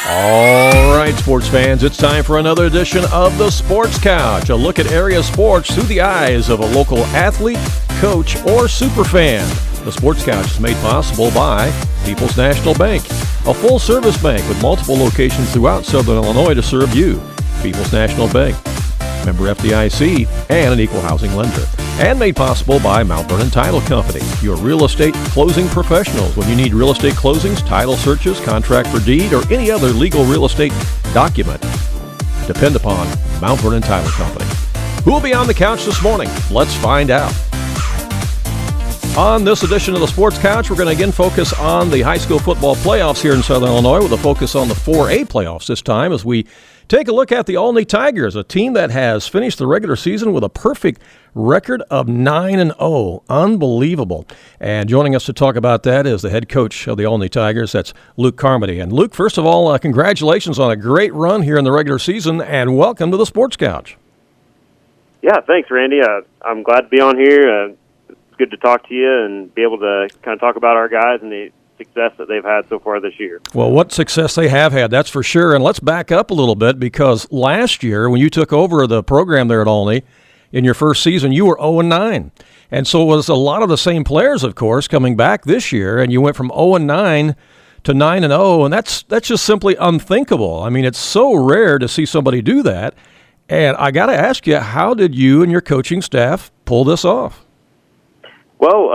All right, sports fans, it's time for another edition of the Sports Couch, a look at area sports through the eyes of a local athlete, coach, or superfan. The Sports Couch is made possible by People's National Bank, a full-service bank with multiple locations throughout Southern Illinois to serve you. People's National Bank, member FDIC, and an equal housing lender. And made possible by Mount Vernon Title Company, your real estate closing professionals. When you need real estate closings, title searches, contract for deed, or any other legal real estate document, depend upon Mount Vernon Title Company. Who will be on the couch this morning? Let's find out. On this edition of the Sports Couch, we're going to again focus on the high school football playoffs here in Southern Illinois, with a focus on the 4A playoffs this time, as we take a look at the Olney Tigers, a team that has finished the regular season with a perfect record of 9-0. Unbelievable. And joining us to talk about that is the head coach of the Olney Tigers. That's Luke Carmody. And Luke, first of all, congratulations on a great run here in the regular season, and welcome to the Sports Couch. Yeah, thanks, Randy. I'm glad to be on here. It's good to talk to you and be able to kind of talk about our guys and the success that they've had so far this year. Well, what success they have had, that's for sure. And let's back up a little bit, because last year when you took over the program there at Olney, in your first season, you were 0-9. And so it was a lot of the same players, of course, coming back this year, and you went from 0-9 to 9-0, and that's just simply unthinkable. I mean, it's so rare to see somebody do that. And I got to ask you, how did you and your coaching staff pull this off? Well,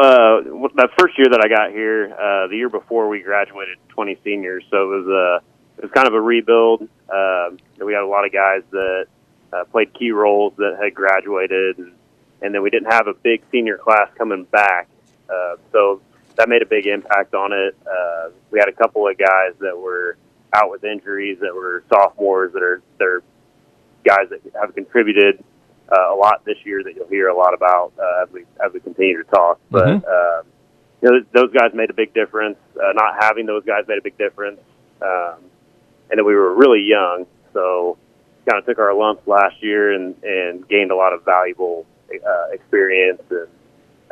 that first year that I got here, the year before, we graduated 20 seniors, so it was kind of a rebuild. We had a lot of guys that played key roles that had graduated, and then we didn't have a big senior class coming back, so that made a big impact on it. We had a couple of guys that were out with injuries that were sophomores that are guys that have contributed a lot this year that you'll hear a lot about as we continue to talk. But those guys made a big difference. Not having those guys made a big difference, and then we were really young, so kind of took our lumps last year and gained a lot of valuable experience, and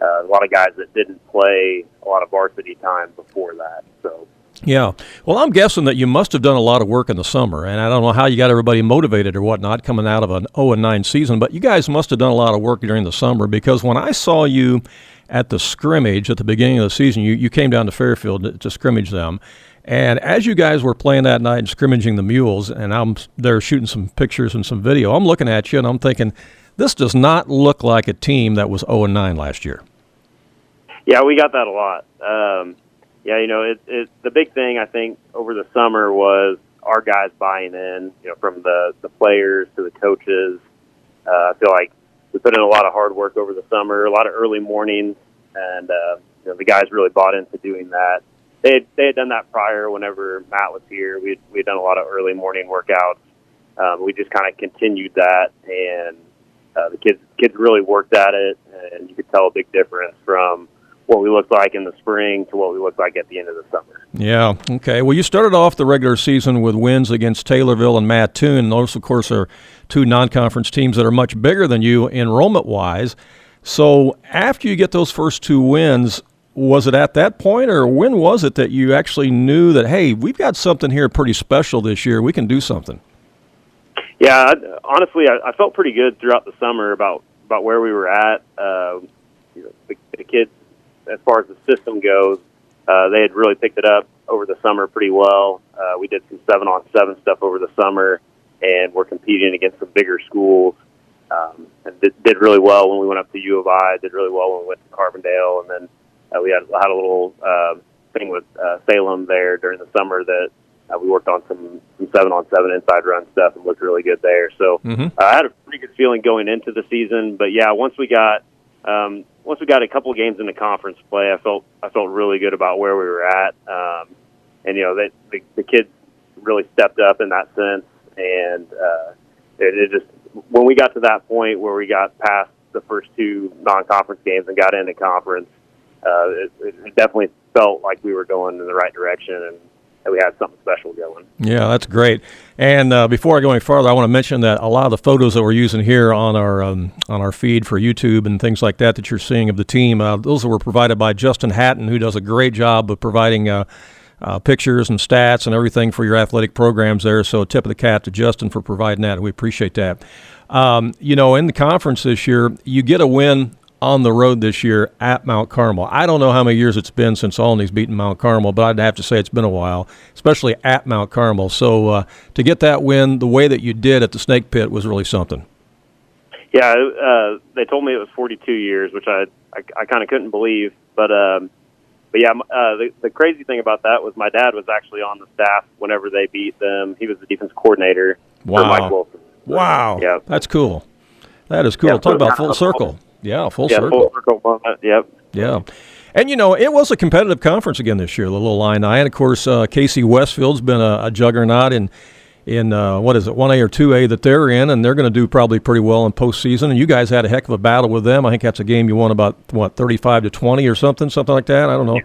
a lot of guys that didn't play a lot of varsity time before that. So. Yeah. Well, I'm guessing that you must have done a lot of work in the summer, and I don't know how you got everybody motivated or whatnot coming out of an 0-9 season, but you guys must have done a lot of work during the summer, because when I saw you at the scrimmage at the beginning of the season, you came down to Fairfield to scrimmage them, and as you guys were playing that night and scrimmaging the Mules, and I'm there shooting some pictures and some video, I'm looking at you and I'm thinking, this does not look like a team that was 0-9 last year. Yeah, we got that a lot. Yeah, the big thing I think over the summer was our guys buying in, from the players to the coaches. I feel like we put in a lot of hard work over the summer, a lot of early mornings, and the guys really bought into doing that. They had done that prior whenever Matt was here. We'd done a lot of early morning workouts. We just kind of continued that, and the kids really worked at it, and you could tell a big difference from what we looked like in the spring to what we looked like at the end of the summer. Yeah, okay. Well, you started off the regular season with wins against Taylorville and Mattoon. Those, of course, are two non-conference teams that are much bigger than you enrollment-wise. So after you get those first two wins, was it at that point, or when was it that you actually knew that, hey, we've got something here pretty special this year, we can do something? Yeah, honestly, I felt pretty good throughout the summer about where we were at. The kids, as far as the system goes, they had really picked it up over the summer pretty well. We did some 7-on-7 stuff over the summer, and we're competing against some bigger schools. And did really well when we went up to U of I, did really well when we went to Carbondale, and then we had a little thing with Salem there during the summer that we worked on some 7-on-7 inside run stuff and looked really good there. So I had a pretty good feeling going into the season, but yeah, once we got a couple games into conference play, I felt really good about where we were at, and the kids really stepped up in that sense, and it just, when we got to that point where we got past the first two non-conference games and got into conference, it definitely felt like we were going in the right direction and that we had something special going. Yeah, that's great. And before I go any farther, I want to mention that a lot of the photos that we're using here on our feed for YouTube and things like that you're seeing of the team, those were provided by Justin Hatton, who does a great job of providing pictures and stats and everything for your athletic programs there. So tip of the cap to Justin for providing that. We appreciate that. In the conference this year, you get a win on the road this year at Mount Carmel. I don't know how many years it's been since Olney's beaten Mount Carmel, but I'd have to say it's been a while, especially at Mount Carmel. So to get that win the way that you did at the Snake Pit was really something. Yeah, they told me it was 42 years, which I kind of couldn't believe. But yeah, the crazy thing about that was my dad was actually on the staff whenever they beat them. He was the defense coordinator for Mike Wilson. Wow. Yeah. That's cool. That is cool. Yeah, talk about full circle. Yeah, full circle. Full circle moment. Yep. Yeah. And, it was a competitive conference again this year, the little Illini. And, of course, Casey Westfield's been a juggernaut in 1A or 2A that they're in, and they're going to do probably pretty well in postseason. And you guys had a heck of a battle with them. I think that's a game you won about, 35-20 or something like that. I don't know.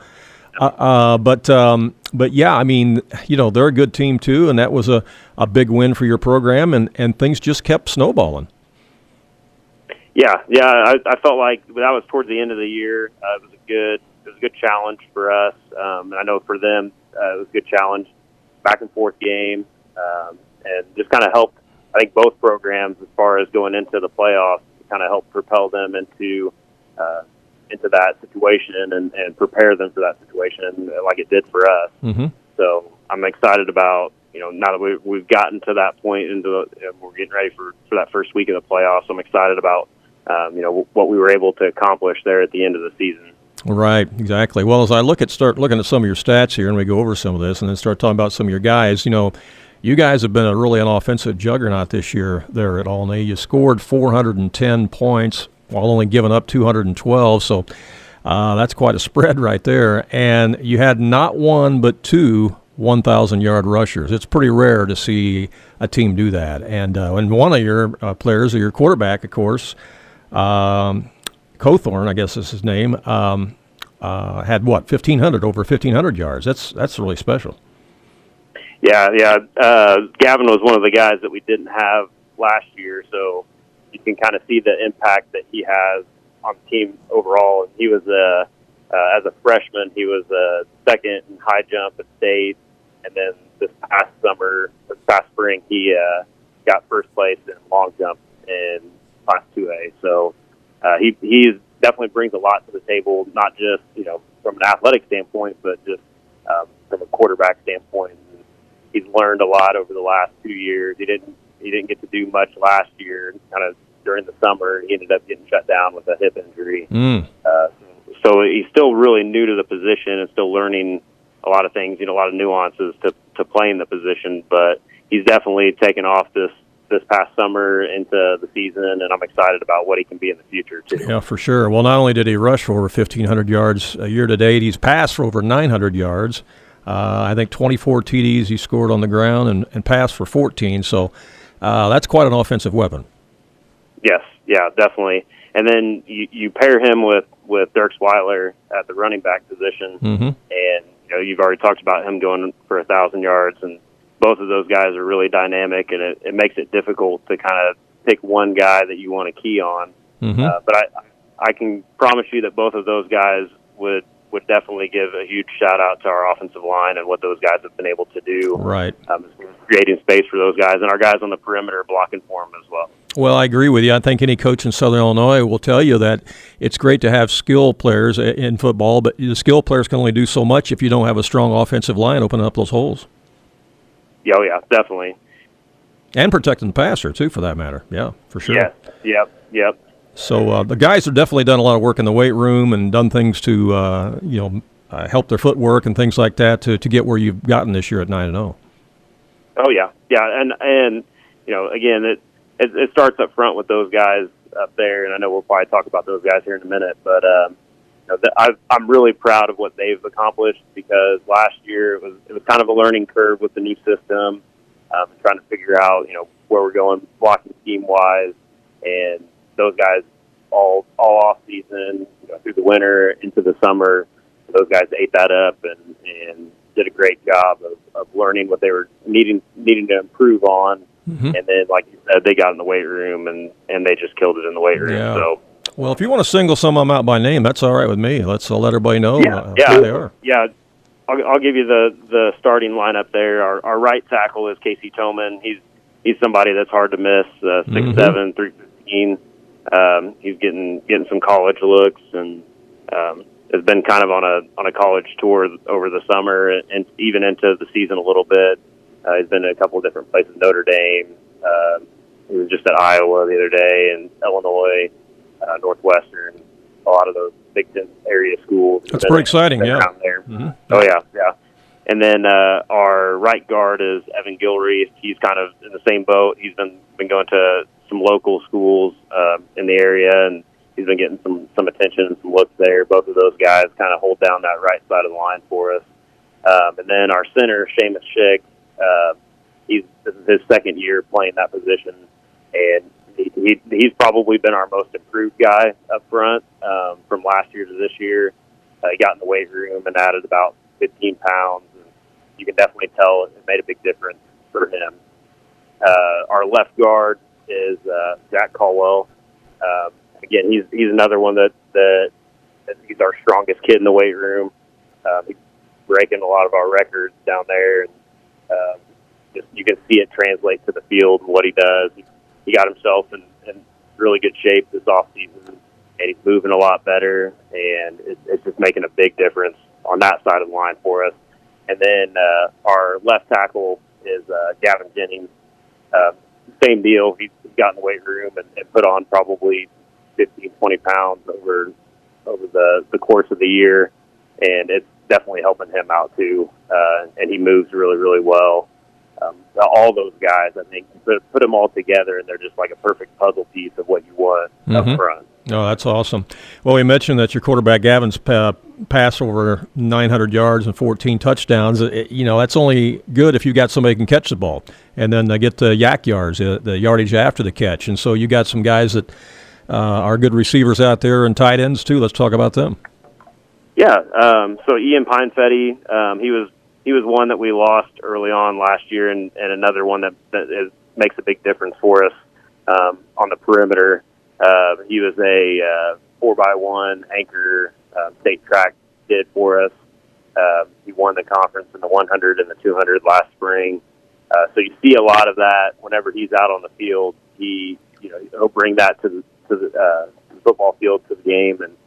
Yeah. But yeah, I mean, they're a good team too, and that was a big win for your program, and things just kept snowballing. Yeah. I felt like that was towards the end of the year. It was a good challenge for us. And I know for them, it was a good challenge, back and forth game, and just kind of helped. I think both programs, as far as going into the playoffs, kind of helped propel them into that situation and prepare them for that situation, like it did for us. Mm-hmm. So I'm excited about, now that we've gotten to that point we're getting ready for that first week of the playoffs. I'm excited about, what we were able to accomplish there at the end of the season. Right, exactly. Well, as I start looking at some of your stats here, and we go over some of this, and then start talking about some of your guys, you guys have been really an offensive juggernaut this year there at Olney. You scored 410 points while only giving up 212, so that's quite a spread right there. And you had not one but two 1,000-yard rushers. It's pretty rare to see a team do that. And one of your players, or your quarterback, of course, Cawthorn, I guess is his name, had over 1,500 yards. That's really special. Yeah. Gavin was one of the guys that we didn't have last year, so you can kind of see the impact that he has on the team overall. He was as a freshman, he was second in high jump at state, and then this past spring, he got first place in long jump in Class 2A. So he definitely brings a lot to the table, not just from an athletic standpoint, but just from a quarterback standpoint. He's learned a lot over the last 2 years. He didn't get to do much last year. Kind of during the summer, he ended up getting shut down with a hip injury. So he's still really new to the position and still learning a lot of things, a lot of nuances to playing the position. But he's definitely taken off this past summer into the season, and I'm excited about what he can be in the future too. Yeah, for sure. Well, not only did he rush for over 1,500 yards a year to date, he's passed for over 900 yards. I think 24 TDs he scored on the ground and passed for 14. So that's quite an offensive weapon. Yes, yeah, definitely. And then you pair him with Dirk Sweitler at the running back position, and you've already talked about him going for 1,000 yards, and both of those guys are really dynamic, and it makes it difficult to kind of pick one guy that you want to key on. But I can promise you that both of those guys would definitely give a huge shout out to our offensive line and what those guys have been able to do. Right. Creating space for those guys, and our guys on the perimeter blocking for them as well. Well, I agree with you. I think any coach in Southern Illinois will tell you that it's great to have skill players in football, but the skill players can only do so much if you don't have a strong offensive line opening up those holes. Oh, yeah, definitely. And protecting the passer, too, for that matter. Yeah, for sure. Yes, yep. So the guys have definitely done a lot of work in the weight room and done things to, help their footwork and things like that to get where you've gotten this year at 9-0. Oh, yeah. And again, it starts up front with those guys up there, and I know we'll probably talk about those guys here in a minute, but I'm really proud of what they've accomplished, because last year it was kind of a learning curve with the new system, trying to figure out where we're going blocking scheme wise, and those guys all off season, through the winter into the summer, those guys ate that up and did a great job of learning what they were needing to improve on. And then, like you said, they got in the weight room and they just killed it in the weight room. Yeah. So, well, if you want to single some of them out by name, that's all right with me. Let's let everybody know who they are. Yeah. I'll give you the starting lineup there. Our right tackle is Casey Toman. He's somebody that's hard to miss. 6'7", 315. He's getting some college looks and has been kind of on a college tour over the summer and even into the season a little bit. He's been in a couple of different places, Notre Dame. He was just at Iowa the other day, and Illinois, Northwestern, a lot of those Big Ten area schools. That's pretty exciting, yeah. Around there. Oh, yeah. And then our right guard is Evan Gilreath. He's kind of in the same boat. He's been going to some local schools in the area, and he's been getting some attention and some looks there. Both of those guys kind of hold down that right side of the line for us. And then our center, Seamus Schick, this is his second year playing that position, and he's probably been our most improved guy up front from last year to this year. He got in the weight room and added about 15 pounds, and you can definitely tell it made a big difference for him. Our left guard is Jack Caldwell. Again, he's another one that he's our strongest kid in the weight room. He's breaking a lot of our records down there, and just you can see it translate to the field and what he does. He got himself in really good shape this offseason, and he's moving a lot better, and it's just making a big difference on that side of the line for us. And then our left tackle is Gavin Jennings. Same deal. He's got in the weight room and put on probably 15, 20 pounds over the course of the year, and it's definitely helping him out too. And he moves really, really well. All those guys, I think, put them all together, and they're just like a perfect puzzle piece of what you want up front. Oh, that's awesome. Well, we mentioned that your quarterback Gavin's passed over 900 yards and 14 touchdowns. That's only good if you got somebody who can catch the ball, and then get the yak yards, the yardage after the catch. And so you got some guys that are good receivers out there and tight ends too. Let's talk about them. Yeah. So Ian Pinefetti, he was one that we lost early on last year, and another one that makes a big difference for us on the perimeter. He was a 4x1 anchor state track kid for us. He won the conference in the 100 and the 200 last spring. So you see a lot of that whenever he's out on the field. He'll bring that to the football field, to the game, and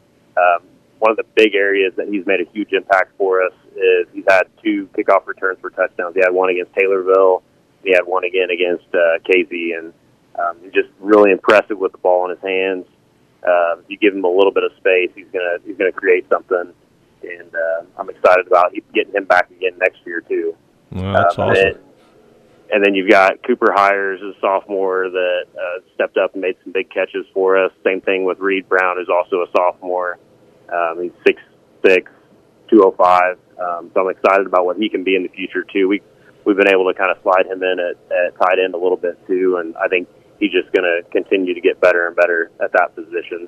one of the big areas that he's made a huge impact for us is he's had 2 kickoff returns for touchdowns. He had one against Taylorville. He had one again against Casey, and he's just really impressive with the ball in his hands. If you give him a little bit of space, he's gonna create something, and I'm excited about getting him back again next year too. Well, that's awesome. And then you've got Cooper Hires, a sophomore that stepped up and made some big catches for us. Same thing with Reed Brown, who's also a sophomore. He's 6'6", 205. So I'm excited about what he can be in the future too. We've been able to kind of slide him in at tight end a little bit too, and I think he's just going to continue to get better and better at that position.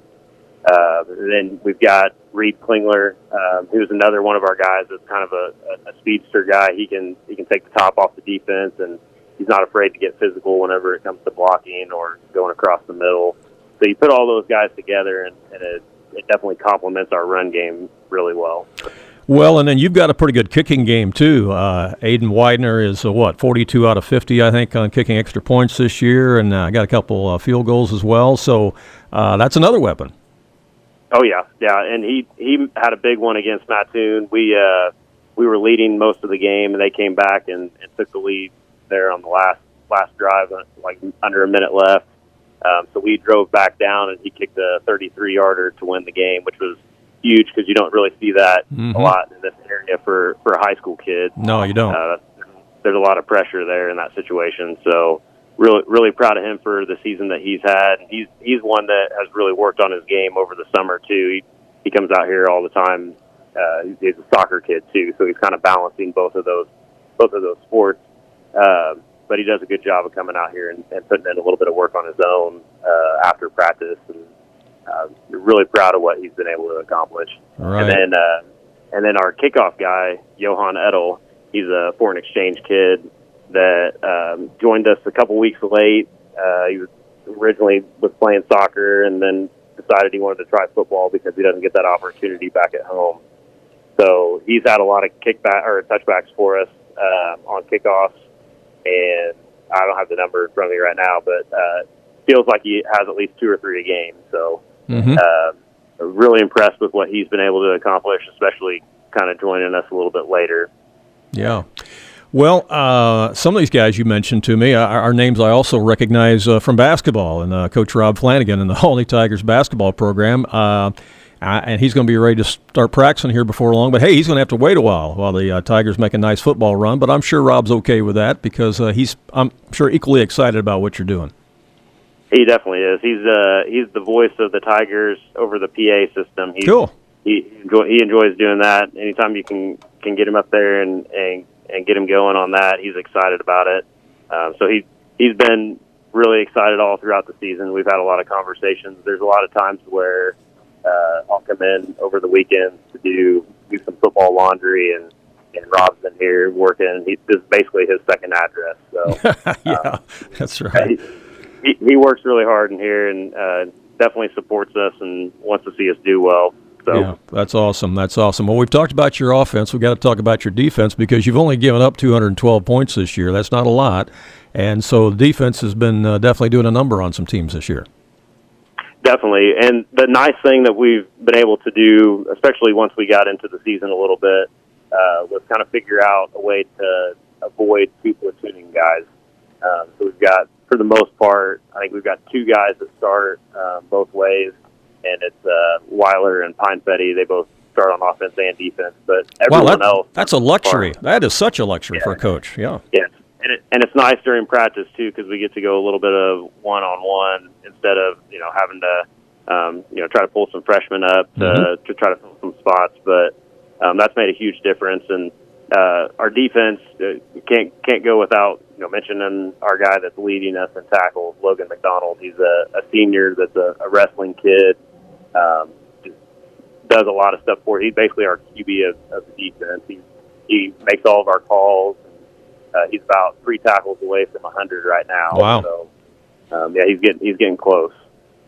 And then we've got Reed Klingler, who's another one of our guys that's kind of a speedster guy. He can take the top off the defense, and he's not afraid to get physical whenever it comes to blocking or going across the middle. So you put all those guys together, and it definitely complements our run game really well. Well, and then you've got a pretty good kicking game, too. Aiden Widener is, 42 out of 50, I think, on kicking extra points this year, and got a couple field goals as well. So that's another weapon. Oh, yeah. And he had a big one against Mattoon. We were leading most of the game, and they came back and took the lead there on the last drive, like under a minute left. So we drove back down, and he kicked a 33-yarder to win the game, which was huge because you don't really see that a lot in this area for a high school kid. No, you don't. There's a lot of pressure there in that situation. So really proud of him for the season that he's had. He's one that has really worked on his game over the summer too. He comes out here all the time. He's a soccer kid too, so he's kind of balancing both of those sports. But he does a good job of coming out here and putting in a little bit of work on his own after practice. And really proud of what he's been able to accomplish. Right. And then our kickoff guy, Johan Edel, he's a foreign exchange kid that joined us a couple weeks late. He was originally playing soccer and then decided he wanted to try football because he doesn't get that opportunity back at home. So he's had a lot of kickback or touchbacks for us on kickoffs, and I don't have the number in front of me right now, but feels like he has at least 2 or 3 a game. So really impressed with what he's been able to accomplish, especially kind of joining us a little bit later. Yeah. Well, some of these guys you mentioned to me are names I also recognize from basketball, and Coach Rob Flanagan in the Olney Tigers basketball program. And he's going to be ready to start practicing here before long. But, hey, he's going to have to wait a while the Tigers make a nice football run. But I'm sure Rob's okay with that because I'm sure, equally excited about what you're doing. He definitely is. He's the voice of the Tigers over the PA system. Cool. He enjoys doing that. Anytime you can get him up there and get him going on that, he's excited about it. So he's been really excited all throughout the season. We've had a lot of conversations. There's a lot of times where I'll come in over the weekends to do some football laundry, and Rob's in here working. This is basically his second address. So yeah, that's right. He works really hard in here and definitely supports us and wants to see us do well. So. Yeah, that's awesome. That's awesome. Well, we've talked about your offense. We've got to talk about your defense because you've only given up 212 points this year. That's not a lot. And so the defense has been definitely doing a number on some teams this year. Definitely. And the nice thing that we've been able to do, especially once we got into the season a little bit, was kind of figure out a way to avoid 2 platooning guys. So we've got, for the most part, I think we've got 2 guys that start both ways, and it's Weiler and Pinefetti. They both start on offense and defense, but everyone else. That's a luxury. That is such a luxury for a coach. Yeah. Yes. And it's nice during practice too, because we get to go a little bit of one-on-one instead of having to try to pull some freshmen up to try to fill some spots. But that's made a huge difference. And our defense can't go without mentioning our guy that's leading us in tackles, Logan McDonald. He's a senior that's a wrestling kid. Just does a lot of stuff for. He's basically our QB of the defense. He makes all of our calls. He's about 3 tackles away from 100 right now. Wow. So, he's getting close.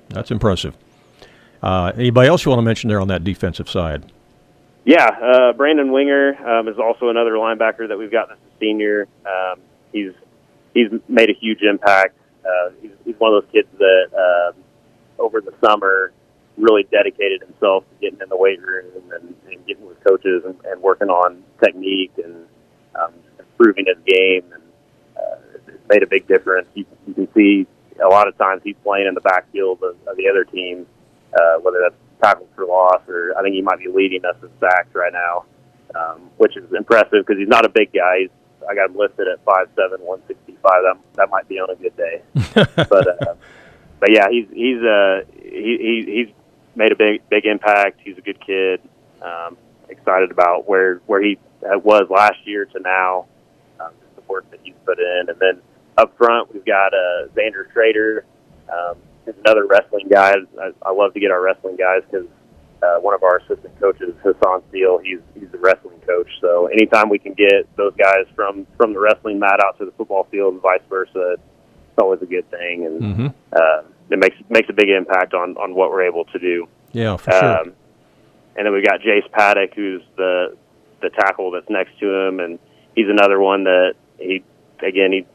That's impressive. Anybody else you want to mention there on that defensive side? Yeah, Brandon Winger is also another linebacker that we've got as a senior. He's made a huge impact. He's one of those kids that over the summer really dedicated himself to getting in the weight room and getting with coaches and working on technique and improving his game, and it's made a big difference. You can see a lot of times he's playing in the backfield of the other team, whether that's tackles for loss or I think he might be leading us in sacks right now, which is impressive because he's not a big guy. I got him listed at 5'7", 165. That might be on a good day, but yeah, he's made a big impact. He's a good kid. Excited about where he was last year to now. The work that he's put in, and then up front we've got Xander Schrader. He's another wrestling guy. I love to get our wrestling guys because one of our assistant coaches, Hassan Steele, he's the wrestling coach. So anytime we can get those guys from the wrestling mat out to the football field and vice versa, it's always a good thing, and it makes a big impact on what we're able to do. Yeah, for sure. And then we've got Jace Paddock, who's the tackle that's next to him, and he's another one that he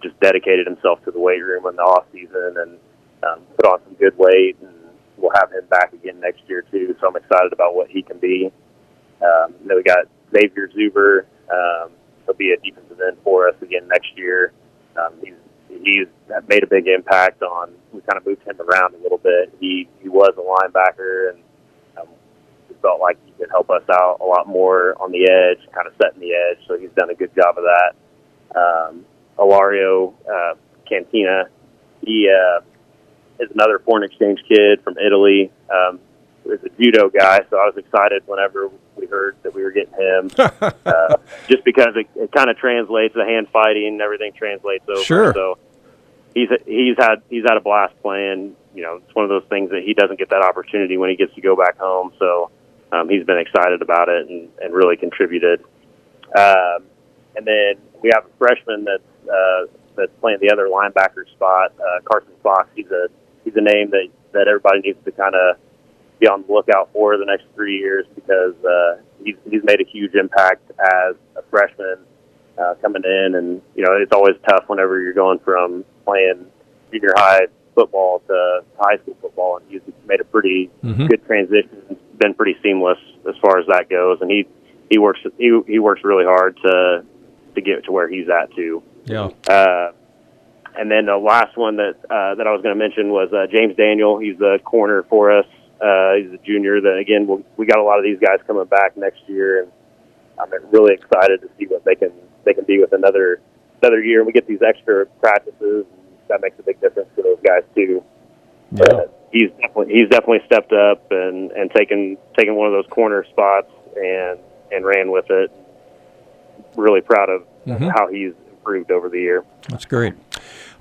just dedicated himself to the weight room in the off season and put on some good weight, and we'll have him back again next year too. So I'm excited about what he can be. Then we got Xavier Zuber. He'll be a defensive end for us again next year. He's made a big impact on. We kind of moved him around a little bit. He was a linebacker, and we felt like he could help us out a lot more on the edge, kind of setting the edge. So he's done a good job of that. Ilario Cantina, he is another foreign exchange kid from Italy. He's a judo guy, so I was excited whenever we heard that we were getting him, just because it kind of translates, the hand fighting and everything translates over. Sure. So he's had a blast playing. It's one of those things that he doesn't get that opportunity when he gets to go back home. So he's been excited about it and really contributed. And then we have a freshman that's playing the other linebacker spot, Carson Fox. He's a name that everybody needs to kind of be on the lookout for the next 3 years because he's made a huge impact as a freshman coming in, and it's always tough whenever you're going from playing junior high football to high school football, and he's made a pretty good transition. It's been pretty seamless as far as that goes, and he works really hard to get to where he's at too. Yeah. And then the last one that I was going to mention was James Daniel. He's the corner for us. He's a junior. That again, we got a lot of these guys coming back next year, and I'm really excited to see what they can be with another year. And we get these extra practices, and that makes a big difference for those guys too. Yeah. He's definitely stepped up and taken one of those corner spots and ran with it. Really proud of how he's improved over the year. That's great.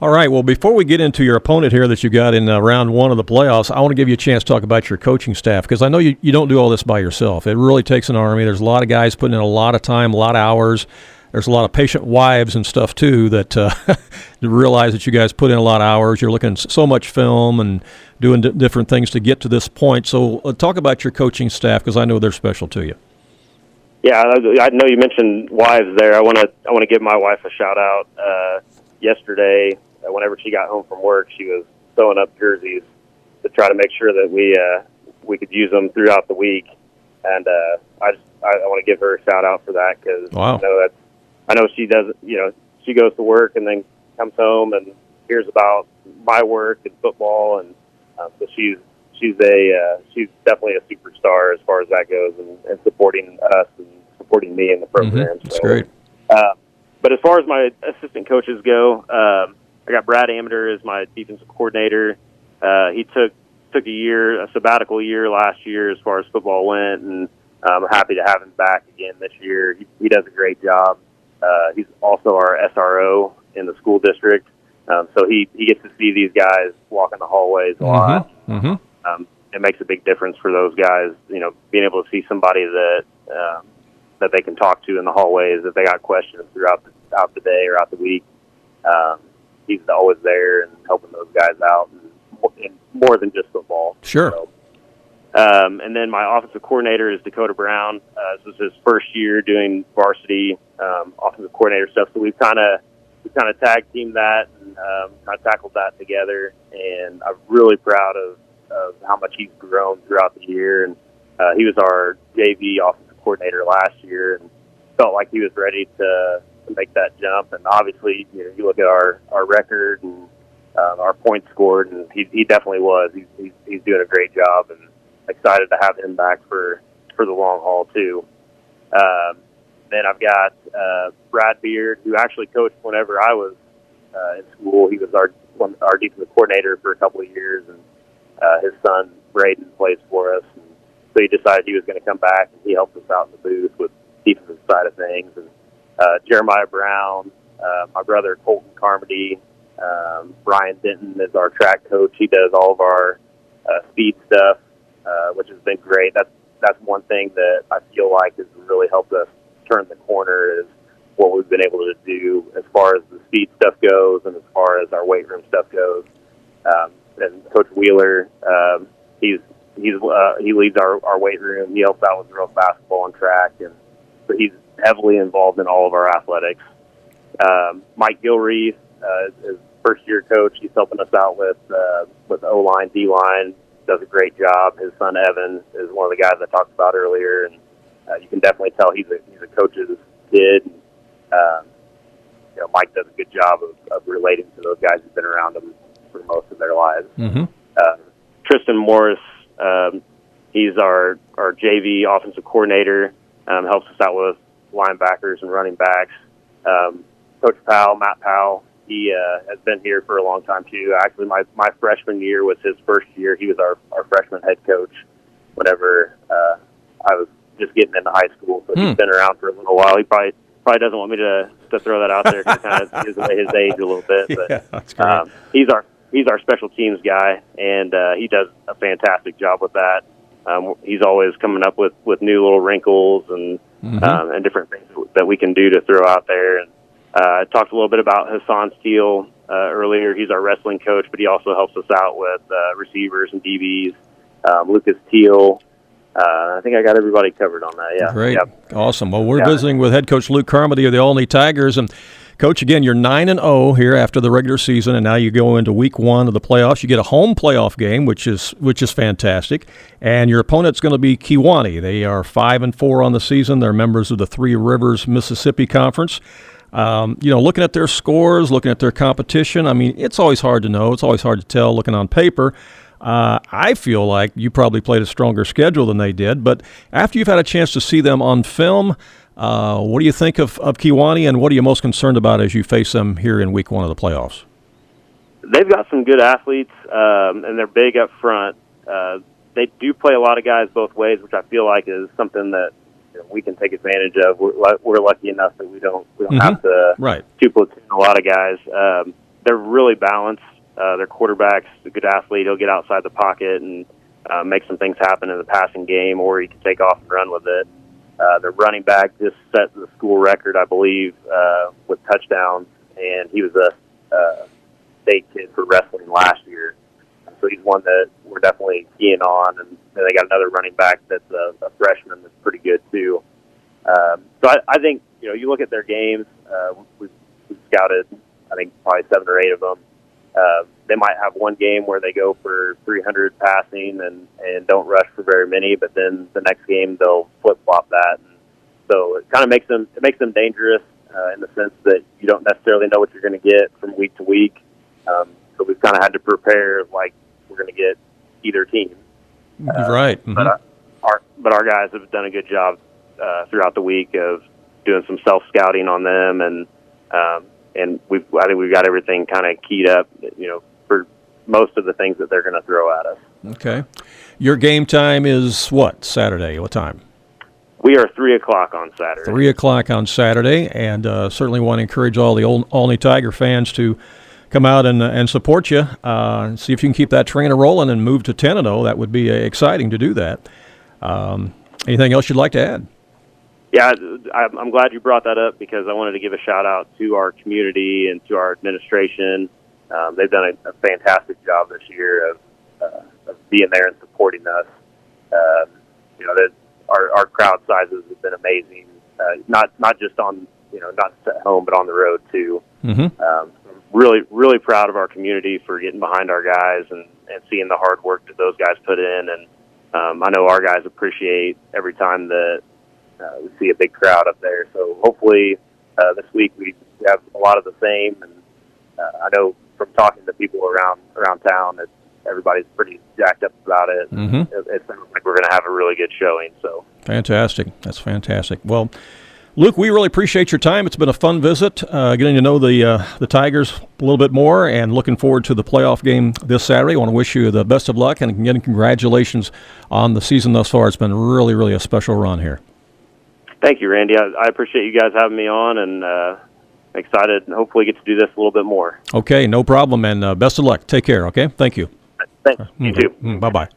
All right, well, before we get into your opponent here that you got in round one of the playoffs, I want to give you a chance to talk about your coaching staff, because I know you don't do all this by yourself. It really takes an army. There's a lot of guys putting in a lot of time, a lot of hours. There's a lot of patient wives and stuff, too, that realize that you guys put in a lot of hours. You're looking at so much film and doing different things to get to this point. So talk about your coaching staff, because I know they're special to you. Yeah, I know you mentioned wives there. I want to give my wife a shout out. Yesterday, whenever she got home from work, she was sewing up jerseys to try to make sure that we could use them throughout the week. And I want to give her a shout out for that, because wow. I know she does. She goes to work and then comes home and hears about my work and football, and so she's definitely a superstar as far as that goes, and supporting us and supporting me in the program. That's great. But as far as my assistant coaches go, I got Brad Amater as my defensive coordinator. He took a sabbatical year last year as far as football went, and I'm happy to have him back again this year. He does a great job. He's also our SRO in the school district, so he gets to see these guys walk in the hallways a lot. It makes a big difference for those guys, being able to see somebody that they can talk to in the hallways if they got questions throughout the day or out the week. He's always there and helping those guys out, and more than just football. Sure. So, and then my offensive coordinator is Dakota Brown. This is his first year doing varsity offensive coordinator stuff, so we've kind of tag teamed that and kind of tackled that together. And I'm really proud of how much he's grown throughout the year. And he was our JV offensive coordinator last year, and felt like he was ready to make that jump. And obviously, you look at our record and our points scored, and he definitely was. He's doing a great job, and excited to have him back for the long haul too. Then I've got Brad Beard, who actually coached whenever I was in school. He was our defensive coordinator for a couple of years, and his son Braden plays for us. And so he decided he was going to come back, and he helped us out in the booth with defensive side of things. And Jeremiah Brown, my brother Colton Carmody, Brian Denton is our track coach. He does all of our speed stuff, which has been great. That's one thing that I feel like has really helped us turn the corner, is what we've been able to do as far as the speed stuff goes and as far as our weight room stuff goes. And Coach Wheeler, he leads our weight room. He helps out with girls basketball and track, and so he's heavily involved in all of our athletics. Mike Gilreath is first-year coach. He's helping us out with O-line, D-line. Does a great job. His son Evan is one of the guys I talked about earlier, and you can definitely tell he's a coach's kid. Mike does a good job of relating to those guys who've been around him for most of their lives. Tristan Morris, he's our JV offensive coordinator. Helps us out with linebackers and running backs. Coach Powell, Matt Powell, he has been here for a long time too. Actually, my freshman year was his first year. He was our freshman head coach whenever I was just getting into high school. So he's been around for a little while. He probably doesn't want me to throw that out there, because kind of gives away his age a little bit. But yeah, that's great. He's our special teams guy, and he does a fantastic job with that. He's always coming up with new little wrinkles and different things that we can do to throw out there. And I talked a little bit about Hassan Steele earlier. He's our wrestling coach, but he also helps us out with receivers and DBs. Lucas Teal, I think I got everybody covered on that. Yeah. Great. Yep. Awesome. Well, we're visiting with head coach Luke Carmody of the Olney Tigers. And, Coach, again, you're 9-0 here after the regular season, and now you go into week 1 of the playoffs. You get a home playoff game, which is fantastic. And your opponent's going to be Kewanee. They are 5-4 on the season. They're members of the Three Rivers Mississippi Conference. Looking at their scores, looking at their competition, I mean, it's always hard to know. It's always hard to tell looking on paper. I feel like you probably played a stronger schedule than they did. But after you've had a chance to see them on film, what do you think of Kewanee, and what are you most concerned about as you face them here in week 1 of the playoffs? They've got some good athletes, and they're big up front. They do play a lot of guys both ways, which I feel like is something that we can take advantage of. We're lucky enough that we don't have to two platoon a lot of guys. They're really balanced. Their quarterback's a good athlete. He'll get outside the pocket and make some things happen in the passing game, or he can take off and run with it. Their running back just set the school record, I believe, with touchdowns, and he was a state kid for wrestling last year. So he's one that we're definitely keying on. And they got another running back that's a freshman that's pretty good too. So I think, you look at their games, we've scouted, I think, probably 7 or 8 of them. They might have one game where they go for 300 passing and don't rush for very many, but then the next game they'll flip-flop that. And so it kind of makes them dangerous in the sense that you don't necessarily know what you're going to get from week to week. So we've kind of had to prepare like we're going to get either team. Right. Mm-hmm. But our guys have done a good job throughout the week of doing some self-scouting on them, and I think we've got everything kind of keyed up, for most of the things that they're going to throw at us. Okay. Your game time is what, Saturday? What time? We are 3 o'clock on Saturday. 3 o'clock on Saturday, and certainly want to encourage all the Olney Tiger fans to come out and support you, and see if you can keep that train rolling and move to 10-0. That would be exciting to do that. Anything else you'd like to add? Yeah, I'm glad you brought that up because I wanted to give a shout-out to our community and to our administration. They've done a fantastic job this year of being there and supporting us. Our crowd sizes have been amazing, not just on, not just at home, but on the road, too. Mm-hmm. Really, really proud of our community for getting behind our guys and seeing the hard work that those guys put in. And I know our guys appreciate every time that we see a big crowd up there. So hopefully this week we have a lot of the same. And I know from talking to people around town that everybody's pretty jacked up about it. Mm-hmm. It sounds like we're going to have a really good showing. So fantastic. That's fantastic. Well, Luke, we really appreciate your time. It's been a fun visit, getting to know the Tigers a little bit more, and looking forward to the playoff game this Saturday. I want to wish you the best of luck, and again, congratulations on the season thus far. It's been really, really a special run here. Thank you, Randy. I appreciate you guys having me on, and excited and hopefully get to do this a little bit more. Okay, no problem, and best of luck. Take care, okay? Thank you. Thanks. You too. Bye-bye.